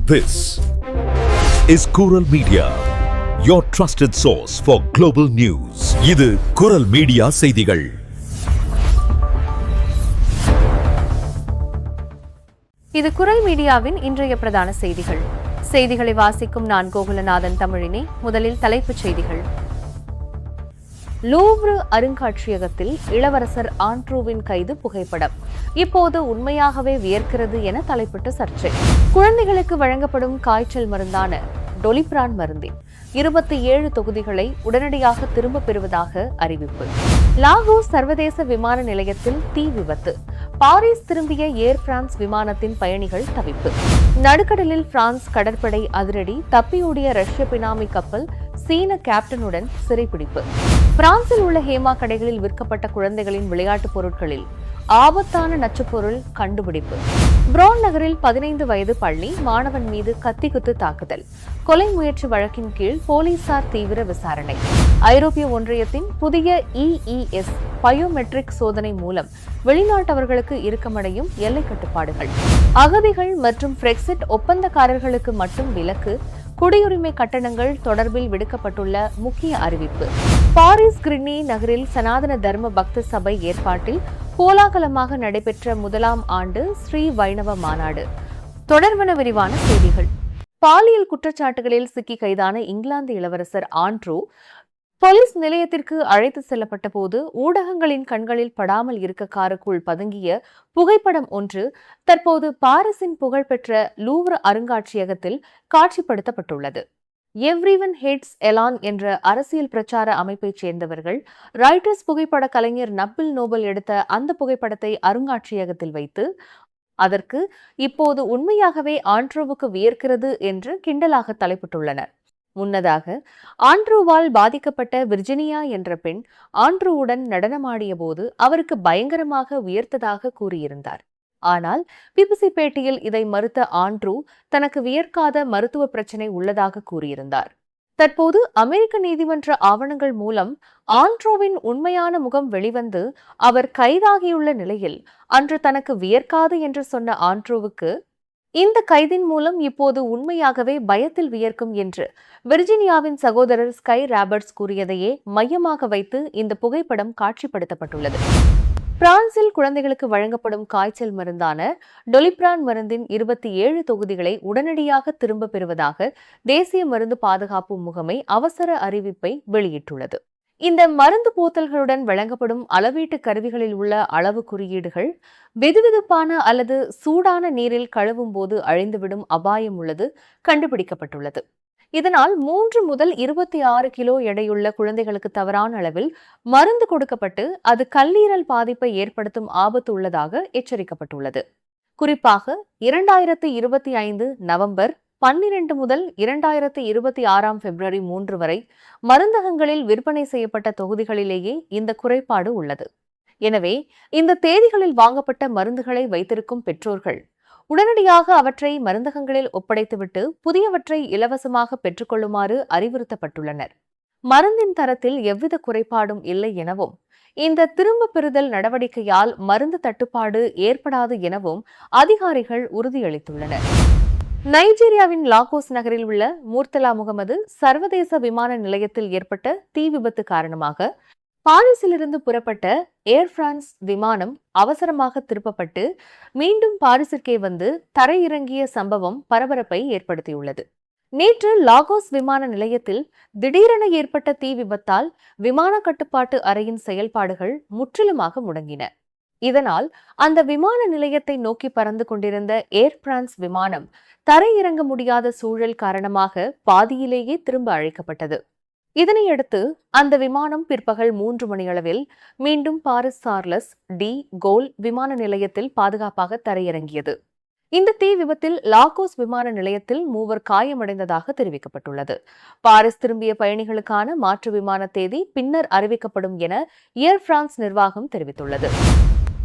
This is Kural Media, your trusted source for global news. இது குரல் media செய்திகள். இது குரல் மீடியாவின் இன்றைய பிரதான செய்திகள். செய்திகளை வாசிக்கும் நான் கோகுலநாதன் தமிழினி. முதலில் தலைப்புச் செய்திகள். லூவ்ரு அருங்காட்சியகத்தில் இளவரசர் ஆண்ட்ரூவின் கைது புகைப்படம் இப்போது உண்மையாகவே வியர்க்கிறது என தலைப்பிட்ட சர்ச்சை. குழந்தைகளுக்கு வழங்கப்படும் காய்ச்சல் மருந்தான டொலிப்ரான் மருந்தின் 27 தொகுதிகளை உடனடியாக திரும்பப் பெறுவதாக அறிவிப்பு. லாகோஸ் சர்வதேச விமான நிலையத்தில் தீ விபத்து. பாரிஸ் திரும்பிய ஏர் பிரான்ஸ் விமானத்தின் பயணிகள் தவிப்பு. நடுக்கடலில் பிரான்ஸ் கடற்படை அதிரடி. தப்பியோடிய ரஷ்ய பினாமி கப்பல் சீன கேப்டனுடன் சிறைப்பிடிப்பு. பிரான்சில் உள்ள ஹேமா கடைகளில் விற்கப்பட்ட குழந்தைகளின் விளையாட்டுப் பொருட்களில் ஆபத்தான நச்சுப்பொருள் கண்டுபிடிப்பு. புரோன் நகரில் 15 வயது பள்ளி மாணவன் மீது கத்திக்குத்து தாக்குதல். கொலை முயற்சி வழக்கின் கீழ் போலீசார் தீவிர விசாரணை. ஐரோப்பிய ஒன்றியத்தின் புதிய EES பயோமெட்ரிக் சோதனை மூலம் வெளிநாட்டவர்களுக்கு இறுக்கமடையும் எல்லை கட்டுப்பாடுகள். அகதிகள் மற்றும் பிரெக்சிட் ஒப்பந்தக்காரர்களுக்கு மட்டும் விலக்கு. குடியுரிமை கட்டணங்கள் தொடர்பில் விடுக்கப்பட்டுள்ள முக்கிய அறிவிப்பு. பாரிஸ் கிரினி நகரில் சனாதன தர்ம பக்த சபை ஏற்பாட்டில் கோலாகலமாக நடைபெற்ற முதலாம் ஆண்டு ஸ்ரீ வைணவ மாநாடு. தொடர்பான விரிவான செய்திகள். பாலியல் குற்றச்சாட்டுகளில் சிக்கி கைதான இங்கிலாந்து இளவரசர் ஆண்ட்ரூ போலீஸ் நிலையத்திற்கு அழைத்து செல்லப்பட்ட போது ஊடகங்களின் கண்களில் படாமல் இருக்க காருக்குள் பதுங்கிய புகைப்படம் ஒன்று தற்போது பாரிஸின் புகழ்பெற்ற லூவ்ரு அருங்காட்சியகத்தில் காட்சிப்படுத்தப்பட்டுள்ளது. எவ்ரிவன் ஹேட்ஸ் எலான் என்ற அரசியல் பிரச்சார அமைப்பைச் சேர்ந்தவர்கள் ராய்டர்ஸ் புகைப்பட கலைஞர் நப்பிள் நோபல் எடுத்த அந்த புகைப்படத்தை அருங்காட்சியகத்தில் வைத்து அதற்கு இப்போது உண்மையாகவே ஆண்ட்ரூவுக்கு வியர்க்கிறது என்று கிண்டலாக தலைப்பிட்டுள்ளனர். முன்னதாக ஆண்ட்ரூவால் பாதிக்கப்பட்ட விர்ஜினியா என்ற பெண் ஆண்ட்ரூவுடன் நடனமாடிய போது அவருக்கு பயங்கரமாக வியர்த்ததாக கூறியிருந்தார். ஆனால் பிபிசி பேட்டியில் இதை மறுத்த ஆண்ட்ரூ தனக்கு வியர்க்காத மருத்துவ பிரச்சினை உள்ளதாக கூறியிருந்தார். தற்போது அமெரிக்க நீதிமன்ற ஆவணங்கள் மூலம் ஆண்ட்ரூவின் உண்மையான முகம் வெளிவந்து அவர் கைதாகியுள்ள நிலையில் அன்று தனக்கு வியர்க்காது என்று சொன்ன ஆண்ட்ரூவுக்கு இந்த கைதின் மூலம் இப்போது உண்மையாகவே பயத்தில் வியர்க்கும் என்று விர்ஜினியாவின் சகோதரர் ஸ்கை ராபர்ட்ஸ் கூறியதையே மையமாக வைத்து இந்த புகைப்படம் காட்சிப்படுத்தப்பட்டுள்ளது. பிரான்சில் குழந்தைகளுக்கு வழங்கப்படும் காய்ச்சல் மருந்தான டொலிப்ரான் மருந்தின் 27 தொகுதிகளை உடனடியாக திரும்பப் பெறுவதாக தேசிய மருந்து பாதுகாப்பு முகமை அவசர அறிவிப்பை வெளியிட்டுள்ளது. இந்த மருந்து போத்தல்களுடன் வழங்கப்படும் அளவீட்டு கருவிகளில் உள்ள அளவு குறியீடுகள் வெதுவெதுப்பான அல்லது சூடான நீரில் கழுவும் போது அழிந்துவிடும் அபாயம் உள்ளது கண்டுபிடிக்கப்பட்டுள்ளது. இதனால் 3 முதல் 26 கிலோ எடையுள்ள குழந்தைகளுக்கு தவறான அளவில் மருந்து கொடுக்கப்பட்டு அது கல்லீரல் பாதிப்பை ஏற்படுத்தும் ஆபத்து உள்ளதாக எச்சரிக்கப்பட்டுள்ளது. குறிப்பாக 2025 நவம்பர் 12 முதல் 2026 பிப்ரவரி 3 வரை மருந்தகங்களில் விற்பனை செய்யப்பட்ட தொகுதிகளிலேயே இந்த குறைபாடு உள்ளது. எனவே இந்த தேதிகளில் வாங்கப்பட்ட மருந்துகளை வைத்திருக்கும் பெற்றோர்கள் உடனடியாக அவற்றை மருந்தகங்களில் ஒப்படைத்துவிட்டு புதியவற்றை இலவசமாக பெற்றுக்கொள்ளுமாறு அறிவுறுத்தப்பட்டுள்ளனர். மருந்தின் தரத்தில் எவ்வித குறைபாடும் இல்லை எனவும் இந்த திரும்ப பெறுதல் நடவடிக்கையால் மருந்து தட்டுப்பாடு ஏற்படாது எனவும் அதிகாரிகள் உறுதியளித்துள்ளனர். நைஜீரியாவின் லாகோஸ் நகரில் உள்ள மூர்த்தலா முகமது சர்வதேச விமான நிலையத்தில் ஏற்பட்ட தீ விபத்து காரணமாக பாரிஸிலிருந்து புறப்பட்ட ஏர் பிரான்ஸ் விமானம் அவசரமாக திருப்பப்பட்டு மீண்டும் பாரிஸிற்கே வந்து தரையிறங்கிய சம்பவம் பரபரப்பை ஏற்படுத்தியுள்ளது. நேற்று லாகோஸ் விமான நிலையத்தில் திடீரென ஏற்பட்ட தீ விபத்தால் விமான கட்டுப்பாட்டு அறையின் செயல்பாடுகள் முற்றிலுமாக முடங்கின. இதனால் அந்த விமான நிலையத்தை நோக்கி பறந்து கொண்டிருந்த ஏர் பிரான்ஸ் விமானம் தரையிறங்க முடியாத சூழல் காரணமாக பாதியிலேயே திரும்ப அழைக்கப்பட்டது. இதனையடுத்து அந்த விமானம் பிற்பகல் 3 மணியளவில் மீண்டும் பாரிஸ் சார்லஸ் டி கோல் விமான நிலையத்தில் பாதுகாப்பாக தரையிறங்கியது. இந்த தீ விபத்தில் லாகோஸ் விமான நிலையத்தில் 3 காயமடைந்ததாக தெரிவிக்கப்பட்டுள்ளது. பாரிஸ் திரும்பிய பயணிகளுக்கான மாற்று விமான தேதி பின்னர் அறிவிக்கப்படும் என ஏர் பிரான்ஸ் நிர்வாகம் தெரிவித்துள்ளது.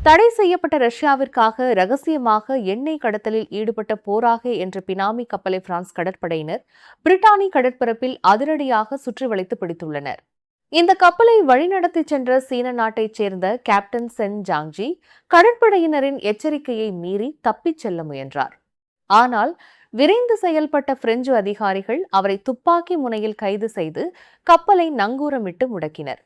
தடை செய்யப்பட்ட ரஷ்யாவிற்காக ரகசியமாக எண்ணெய் கடத்தலில் ஈடுபட்ட போராகே என்ற பினாமி கப்பலை பிரான்ஸ் கடற்படையினர் பிரிட்டானிய கடற்பரப்பில் அதிரடியாக சுற்றி வளைத்து பிடித்துள்ளனர். இந்த கப்பலை வழிநடத்தி சென்ற சீன நாட்டைச் சேர்ந்த கேப்டன் சென் ஜாங்ஜி கடற்படையினரின் எச்சரிக்கையை மீறி தப்பிச் செல்ல முயன்றார். ஆனால் விரைந்து செயல்பட்ட பிரெஞ்சு அதிகாரிகள் அவரை துப்பாக்கி முனையில் கைது செய்து கப்பலை நங்கூரமிட்டு முடக்கினர்.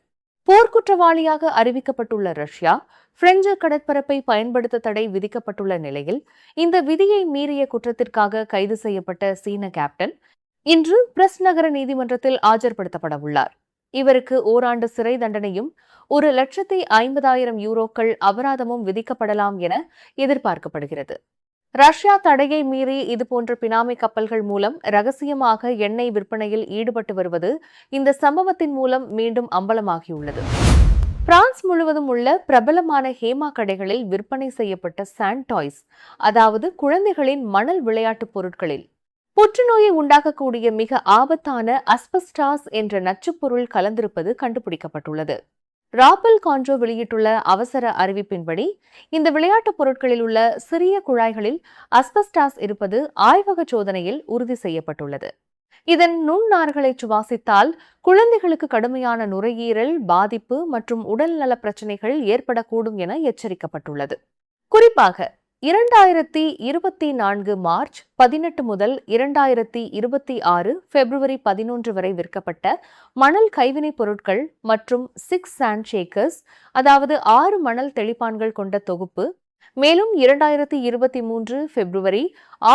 போர்க்குற்றவாளியாக அறிவிக்கப்பட்டுள்ள ரஷ்யா பிரெஞ்சு கடற்பரப்பை பயன்படுத்த தடை விதிக்கப்பட்டுள்ள நிலையில் இந்த விதியை மீறிய குற்றத்திற்காக கைது செய்யப்பட்ட சீன கேப்டன் இன்று பிரஸ் நகர நீதிமன்றத்தில் ஆஜர்படுத்தப்பட உள்ளார். இவருக்கு ஓராண்டு சிறை தண்டனையும் 1,50,000 யூரோக்கள் அபராதமும் விதிக்கப்படலாம் என எதிர்பார்க்கப்படுகிறது. ரஷ்யா தடையை மீறி இதுபோன்ற பினாமி கப்பல்கள் மூலம் ரகசியமாக எண்ணெய் விற்பனையில் ஈடுபட்டு வருவது இந்த சம்பவத்தின் மூலம் மீண்டும் அம்பலமாகியுள்ளது. பிரான்ஸ் முழுவதும் உள்ள பிரபலமான ஹேமா கடைகளில் விற்பனை செய்யப்பட்ட சாண்ட் டாய்ஸ், அதாவது குழந்தைகளின் மணல் விளையாட்டுப் பொருட்களில் புற்றுநோயை உண்டாக்கக்கூடிய மிக ஆபத்தான அஸ்பெஸ்டாஸ் என்ற நச்சுப்பொருள் கலந்திருப்பது கண்டுபிடிக்கப்பட்டுள்ளது. ராப்பல் கான்ட்ரோ வெளியிட்டுள்ள அவசர அறிவிப்பின்படி இந்த விளையாட்டுப் பொருட்களில் உள்ள சிறிய குழாய்களில் அஸ்பெஸ்டாஸ் இருப்பது ஆய்வக சோதனையில் உறுதி செய்யப்பட்டுள்ளது. இதன் நுண்ணார்களை சுவாசித்தால் குழந்தைகளுக்கு கடுமையான நுரையீரல் பாதிப்பு மற்றும் உடல்நல பிரச்சினைகள் ஏற்படக்கூடும் என எச்சரிக்கப்பட்டுள்ளது. குறிப்பாக 2024 மார்ச் 18 முதல் 2026 பிப்ரவரி 11 வரை விற்கப்பட்ட மணல் கைவினைப் பொருட்கள் மற்றும் 6 சாண்ட் ஷேக்கர்ஸ், அதாவது 6 மணல் தெளிப்பான்கள் கொண்ட தொகுப்பு, மேலும் 2023 பிப்ரவரி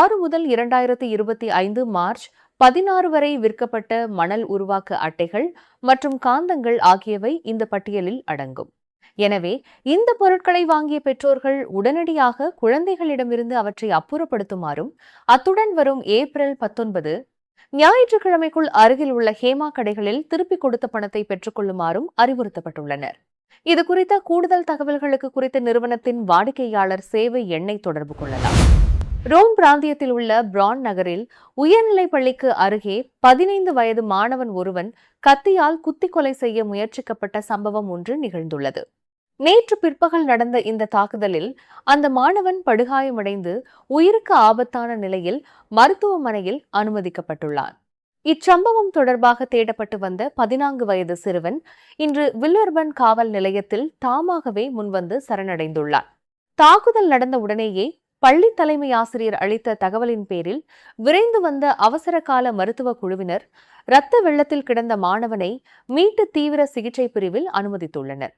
6 முதல் 2025 மார்ச் 16 வரை விற்கப்பட்ட மணல் உருவாக்க அட்டைகள் மற்றும் காந்தங்கள் ஆகியவை இந்த பட்டியலில் அடங்கும். எனவே இந்த பொருட்களை வாங்கிய பெற்றோர்கள் உடனடியாக குழந்தைகளிடமிருந்து அவற்றை அப்புறப்படுத்துமாறும், அத்துடன் வரும் ஏப்ரல் 19 ஞாயிற்றுக்கிழமைக்குள் அருகில் உள்ள ஹேமா கடைகளில் திருப்பிக் கொடுத்த பணத்தை பெற்றுக் கொள்ளுமாறும் அறிவுறுத்தப்பட்டுள்ளனர். இது குறித்த கூடுதல் தகவல்களுக்கு குறித்த நிறுவனத்தின் வாடிக்கையாளர் சேவை எண்ணை தொடர்பு கொள்ளலாம். ரோம் பிராந்தியத்தில் உள்ள பிரான் நகரில் உயர்நிலைப் பள்ளிக்கு அருகே 15 வயது மாணவன் ஒருவன் கத்தியால் குத்தி கொலை செய்ய முயற்சிக்கப்பட்ட சம்பவம் ஒன்று நிகழ்ந்துள்ளது. நேற்று பிற்பகல் நடந்த இந்த தாக்குதலில் அந்த மாணவன் படுகாயமடைந்து உயிருக்கு ஆபத்தான நிலையில் மருத்துவமனையில் அனுமதிக்கப்பட்டுள்ளான். இச்சம்பவம் தொடர்பாக தேடப்பட்டு வந்த 14 வயது சிறுவன் இன்று வில்லர்பன் காவல் நிலையத்தில் தாமாகவே முன்வந்து சரணடைந்துள்ளார். தாக்குதல் நடந்த உடனேயே பள்ளி தலைமை ஆசிரியர் அளித்த தகவலின் பேரில் விரைந்து வந்த அவசர கால மருத்துவ குழுவினர் இரத்த வெள்ளத்தில் கிடந்த மாணவனை மீட்டு தீவிர சிகிச்சை பிரிவில் அனுமதித்துள்ளனர்.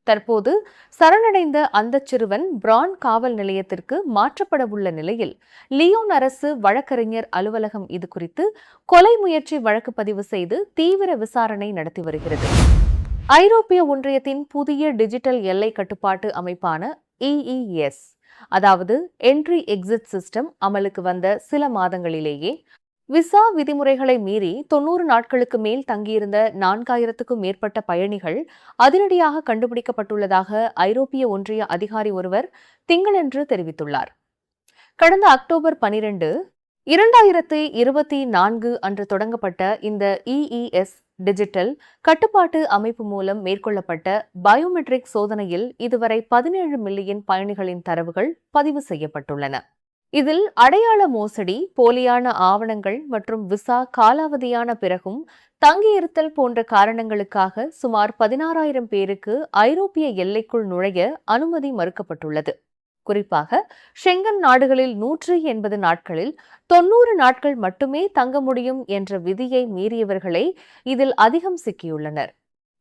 தற்போது சரணடைந்த அந்த சிறுவன் பிரான் காவல் நிலையத்திற்கு மாற்றப்பட உள்ள நிலையில் லியோன் அரசு வழக்கறிஞர் அலுவலகம் இதுகுறித்து கொலை முயற்சி வழக்கு பதிவு செய்து தீவிர விசாரணை நடத்தி வருகிறது. ஐரோப்பிய ஒன்றியத்தின் புதிய டிஜிட்டல் எல்லை கட்டுப்பாட்டு அமைப்பான EES, அதாவது என்ட்ரி எக்ஸிட் சிஸ்டம் அமலுக்கு வந்த சில மாதங்களிலேயே விசா விதிமுறைகளை மீறி 90 நாட்களுக்கு மேல் தங்கியிருந்த 4000க்கும் மேற்பட்ட பயணிகள் அதிரடியாக கண்டுபிடிக்கப்பட்டுள்ளதாக ஐரோப்பிய ஒன்றிய அதிகாரி ஒருவர் திங்களன்று தெரிவித்துள்ளார். கடந்த அக்டோபர் 12, 2024 அன்று தொடங்கப்பட்ட இந்த EES டிஜிட்டல் கட்டுப்பாட்டு அமைப்பு மூலம் மேற்கொள்ளப்பட்ட பயோமெட்ரிக் சோதனையில் இதுவரை 17 மில்லியன் பயணிகளின் தரவுகள் பதிவு செய்யப்பட்டுள்ளன. இதில் அடையாள மோசடி, போலியான ஆவணங்கள் மற்றும் விசா காலாவதியான பிறகும் தங்கியிருத்தல் போன்ற காரணங்களுக்காக சுமார் 16,000 பேருக்கு ஐரோப்பிய எல்லைக்குள் நுழைய அனுமதி மறுக்கப்பட்டுள்ளது. குறிப்பாக ஷெங்கன் நாடுகளில் 180 நாட்களில் 90 நாட்கள் மட்டுமே தங்க முடியும் என்ற விதியை மீறியவர்களே இதில் அதிகம் சிக்கியுள்ளனர்.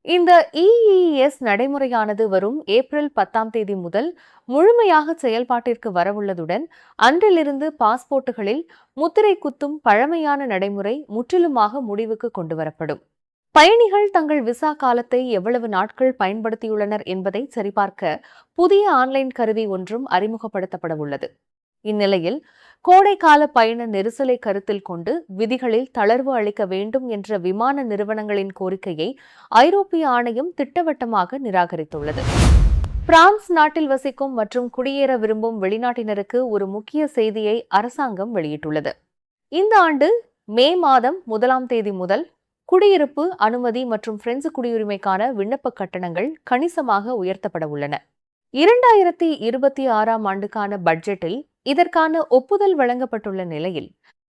இந்த EES நடைமுறையானது வரும் ஏப்ரல் 10 முதல் முழுமையாக செயல்பாட்டிற்கு வரவுள்ளதுடன் அன்றிலிருந்து பாஸ்போர்ட்டுகளில் முத்திரை குத்தும் பழமையான நடைமுறை முற்றிலுமாக முடிவுக்கு கொண்டுவரப்படும். பயணிகள் தங்கள் விசா காலத்தை எவ்வளவு நாட்கள் பயன்படுத்தியுள்ளனர் என்பதை சரிபார்க்க புதிய ஆன்லைன் கருவி ஒன்றும் அறிமுகப்படுத்தப்பட உள்ளது. இந்நிலையில் கோடைக்கால பயண நெரிசலை கருத்தில் கொண்டு விதிகளில் தளர்வு அளிக்க வேண்டும் என்ற விமான நிறுவனங்களின் கோரிக்கையை ஐரோப்பிய ஆணையம் திட்டவட்டமாக நிராகரித்துள்ளது. பிரான்ஸ் நாட்டில் வசிக்கும் மற்றும் குடியேற விரும்பும் வெளிநாட்டினருக்கு ஒரு முக்கிய செய்தியை அரசாங்கம் வெளியிட்டுள்ளது. இந்த ஆண்டு மே மாதம் 1 முதல் குடியிருப்பு அனுமதி மற்றும் பிரெஞ்சு குடியுரிமைக்கான விண்ணப்ப கட்டணங்கள் கணிசமாக உயர்த்தப்பட உள்ளன. 2026 ஆண்டுக்கான பட்ஜெட்டில் இதற்கான ஒப்புதல் வழங்கப்பட்டுள்ள நிலையில்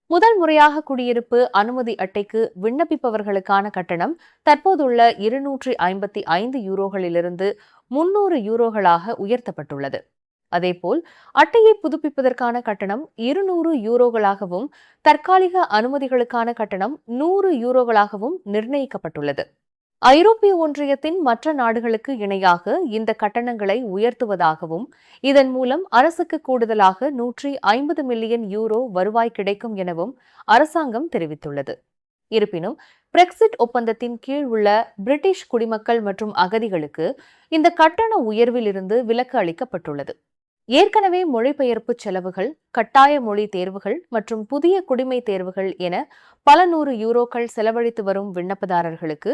முதல் முறையாக குடியிருப்பு அனுமதி அட்டைக்கு விண்ணப்பிப்பவர்களுக்கான கட்டணம் தற்போதுள்ள 255 யூரோகளிலிருந்து 300 யூரோகளாக உயர்த்தப்பட்டுள்ளது. அதேபோல் அட்டையை புதுப்பிப்பதற்கான கட்டணம் 200 யூரோகளாகவும் தற்காலிக அனுமதிகளுக்கான கட்டணம் 100 யூரோகளாகவும் நிர்ணயிக்கப்பட்டுள்ளது. ஐரோப்பிய ஒன்றியத்தின் மற்ற நாடுகளுக்கு இணையாக இந்த கட்டணங்களை உயர்த்துவதாகவும் இதன் மூலம் அரசுக்கு கூடுதலாக 150 மில்லியன் யூரோ வருவாய் கிடைக்கும் எனவும் அரசாங்கம் தெரிவித்துள்ளது. இருப்பினும் பிரெக்சிட் ஒப்பந்தத்தின் கீழ் உள்ள பிரிட்டிஷ் குடிமக்கள் மற்றும் அகதிகளுக்கு இந்த கட்டண உயர்வில் இருந்து விலக்கு அளிக்கப்பட்டுள்ளது. ஏற்கனவே மொழிபெயர்ப்பு செலவுகள், கட்டாய மொழி தேர்வுகள் மற்றும் புதிய குடிமை தேர்வுகள் என பல 100 யூரோக்கள் செலவழித்து வரும் விண்ணப்பதாரர்களுக்கு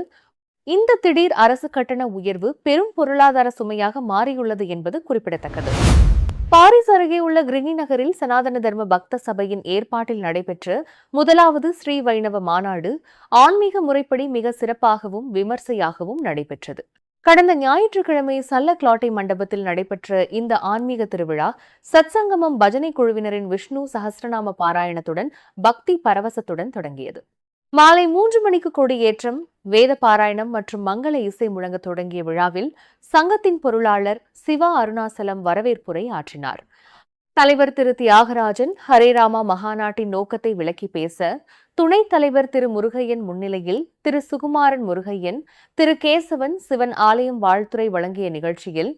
இந்த திடீர் அரசு கட்டண உயர்வு பெரும் பொருளாதார சுமையாக மாறியுள்ளது என்பது குறிப்பிடத்தக்கது. பாரிஸ் அருகே உள்ள கிரினி நகரில் சனாதன தர்ம பக்த சபையின் ஏற்பாட்டில் நடைபெற்ற முதலாவது ஸ்ரீ வைணவ மாநாடு ஆன்மீக முறைப்படி மிக சிறப்பாகவும் விமர்சையாகவும் நடைபெற்றது. கடந்த ஞாயிற்றுக்கிழமை சல்ல கிளாட்டை மண்டபத்தில் நடைபெற்ற இந்த ஆன்மீக திருவிழா சத்சங்கமம் பஜனை குழுவினரின் விஷ்ணு சஹஸ்ரநாம பாராயணத்துடன் பக்தி பரவசத்துடன் தொடங்கியது. மாலை 3 மணிக்கு கொடியேற்றம், வேத பாராயணம் மற்றும் மங்கள இசை முழங்க தொடங்கிய விழாவில் சங்கத்தின் பொருளாளர் சிவா அருணாசலம் வரவேற்புரை ஆற்றினார். தலைவர் திரு தியாகராஜன் ஹரேராமா மகாநாட்டின் நோக்கத்தை விளக்கி பேச, துணைத் தலைவர் திரு முருகையன் முன்னிலையில் திரு சுகுமாரன் முருகையன், திரு கேசவன் சிவன் ஆலயம் வாழ்த்துரை வழங்கிய நிகழ்ச்சியில்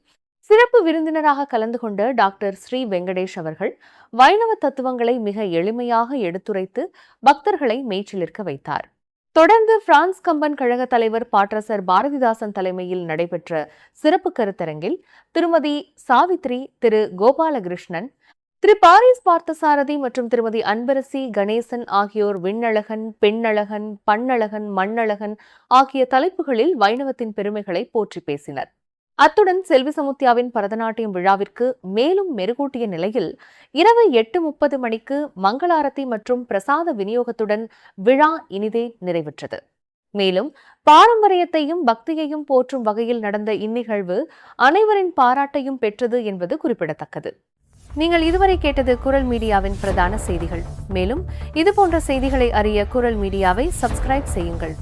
சிறப்பு விருந்தினராக கலந்து கொண்ட டாக்டர் ஸ்ரீ வெங்கடேஷ் அவர்கள் வைணவ தத்துவங்களை மிக எளிமையாக எடுத்துரைத்து பக்தர்களை மெய்ச்சிலிர்க்க வைத்தார். தொடர்ந்து பிரான்ஸ் கம்பன் கழக தலைவர் பாட்ரசர் பாரதிதாசன் தலைமையில் நடைபெற்ற சிறப்பு கருத்தரங்கில் திருமதி சாவித்ரி, திரு கோபாலகிருஷ்ணன், திரு பாரிஸ் பார்த்தசாரதி மற்றும் திருமதி அன்பரசி கணேசன் ஆகியோர் விண்ணழகன், பெண்ணழகன், பண்ணழகன், மண்ணழகன் ஆகிய தலைப்புகளில் வைணவத்தின் பெருமைகளை போற்றி பேசினர். அத்துடன் செல்வி சமுத்தியாவின் பரதநாட்டியம் விழாவிற்கு மேலும் மெருகூட்டிய நிலையில் இரவு 8:30 மணிக்கு மங்களாரத்தி மற்றும் பிரசாத விநியோகத்துடன் விழா இனிதே நிறைவுற்றது. மேலும் பாரம்பரியத்தையும் பக்தியையும் போற்றும் வகையில் நடந்த இந்நிகழ்வு அனைவரின் பாராட்டையும் பெற்றது என்பது குறிப்பிடத்தக்கது. நீங்கள் இதுவரை கேட்டது குரல் மீடியாவின் பிரதான செய்திகள். மேலும் இதுபோன்ற செய்திகளை அறிய குரல் மீடியாவை சப்ஸ்கிரைப் செய்யுங்கள்.